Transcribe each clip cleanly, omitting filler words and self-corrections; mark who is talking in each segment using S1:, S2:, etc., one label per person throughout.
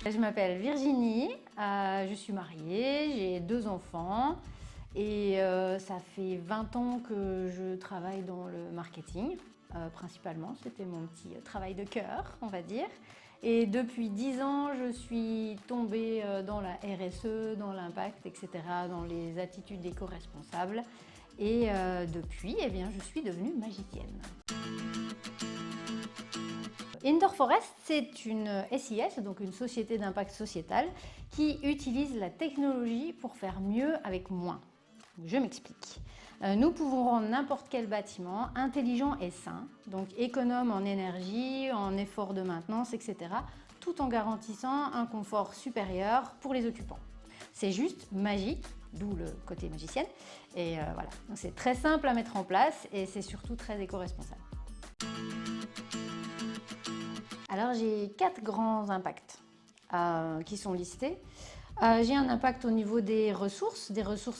S1: Je m'appelle Virginie, je suis mariée, j'ai 2 enfants et ça fait 20 ans que je travaille dans le marketing, principalement. C'était mon petit travail de cœur, on va dire. Et depuis 10 ans, je suis tombée dans la RSE, dans l'impact, etc., dans les attitudes éco-responsables. Et depuis, eh bien, je suis devenue magicienne. Indoor Forest, c'est une SIS, donc une société d'impact sociétal, qui utilise la technologie pour faire mieux avec moins. Je m'explique. Nous pouvons rendre n'importe quel bâtiment intelligent et sain, donc économe en énergie, en efforts de maintenance, etc., tout en garantissant un confort supérieur pour les occupants. C'est juste magique, d'où le côté magicienne. Et voilà, c'est très simple à mettre en place et c'est surtout très éco-responsable. Alors j'ai 4 grands impacts qui sont listés. J'ai un impact au niveau des ressources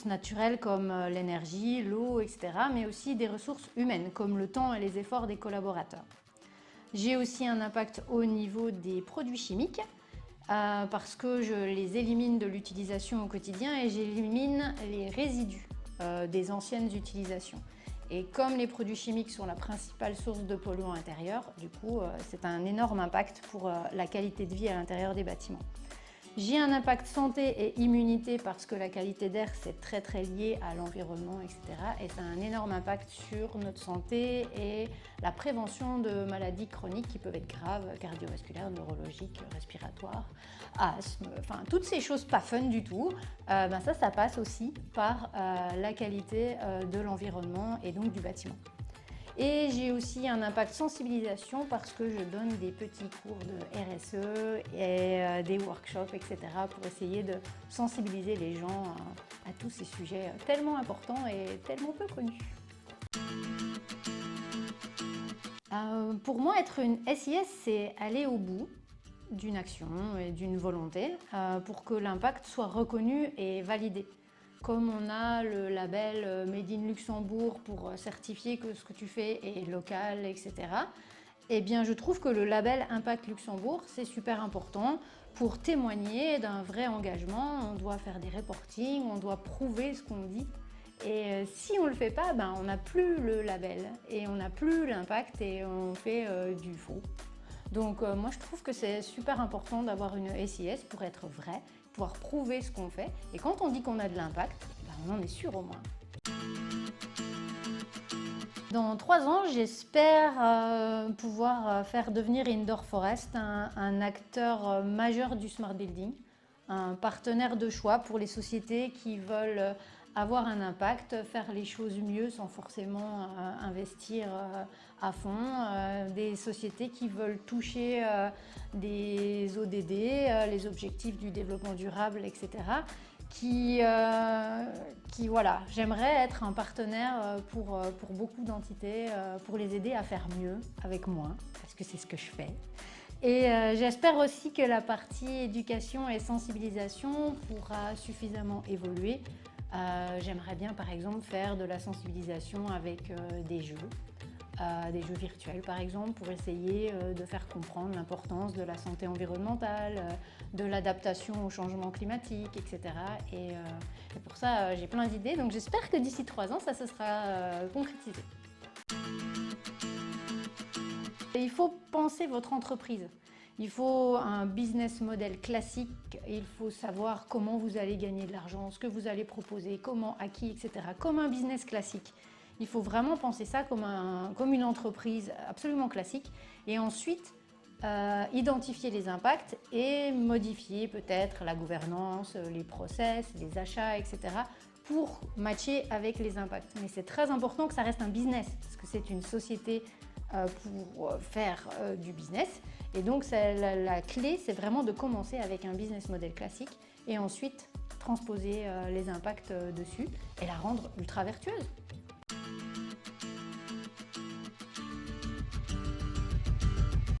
S1: naturelles comme l'énergie, l'eau, etc., mais aussi des ressources humaines comme le temps et les efforts des collaborateurs. J'ai aussi un impact au niveau des produits chimiques parce que je les élimine de l'utilisation au quotidien et j'élimine les résidus des anciennes utilisations. Et comme les produits chimiques sont la principale source de polluants intérieurs, du coup, c'est un énorme impact pour la qualité de vie à l'intérieur des bâtiments. J'ai un impact santé et immunité parce que la qualité d'air, c'est très lié à l'environnement, etc. Et ça a un énorme impact sur notre santé et la prévention de maladies chroniques qui peuvent être graves, cardiovasculaires, neurologiques, respiratoires, asthme, enfin toutes ces choses pas fun du tout. Ça passe aussi par la qualité de l'environnement et donc du bâtiment. Et j'ai aussi un impact sensibilisation parce que je donne des petits cours de RSE et des workshops, etc. pour essayer de sensibiliser les gens à tous ces sujets tellement importants et tellement peu connus. Pour moi, être une SIS, c'est aller au bout d'une action et d'une volonté pour que l'impact soit reconnu et validé. Comme on a le label Made in Luxembourg pour certifier que ce que tu fais est local, etc., eh bien, je trouve que le label Impact Luxembourg, c'est super important pour témoigner d'un vrai engagement. On doit faire des reportings, on doit prouver ce qu'on dit. Et si on ne le fait pas, on n'a plus le label et on n'a plus l'impact et on fait du faux. Donc moi je trouve que c'est super important d'avoir une SIS pour être vrai, pouvoir prouver ce qu'on fait. Et quand on dit qu'on a de l'impact, on en est sûr au moins. Dans 3 ans, j'espère pouvoir faire devenir Indoor Forest un acteur majeur du Smart Building, un partenaire de choix pour les sociétés qui veulent avoir un impact, faire les choses mieux sans forcément investir à fond, des sociétés qui veulent toucher des ODD, les objectifs du développement durable, etc. Voilà, j'aimerais être un partenaire pour beaucoup d'entités, pour les aider à faire mieux avec moins, parce que c'est ce que je fais. Et j'espère aussi que la partie éducation et sensibilisation pourra suffisamment évoluer. J'aimerais bien par exemple faire de la sensibilisation avec des jeux virtuels par exemple, pour essayer de faire comprendre l'importance de la santé environnementale, de l'adaptation au changement climatique, etc. Et pour ça, j'ai plein d'idées, donc j'espère que d'ici 3 ans, ça se sera concrétisé. Il faut penser votre entreprise. Il faut un business model classique, il faut savoir comment vous allez gagner de l'argent, ce que vous allez proposer, comment, à qui, etc. Comme un business classique. Il faut vraiment penser ça comme une entreprise absolument classique et ensuite identifier les impacts et modifier peut-être la gouvernance, les process, les achats, etc. pour matcher avec les impacts. Mais c'est très important que ça reste un business parce que c'est une société pour faire du business. Et donc la clé, c'est vraiment de commencer avec un business model classique et ensuite transposer les impacts dessus et la rendre ultra vertueuse.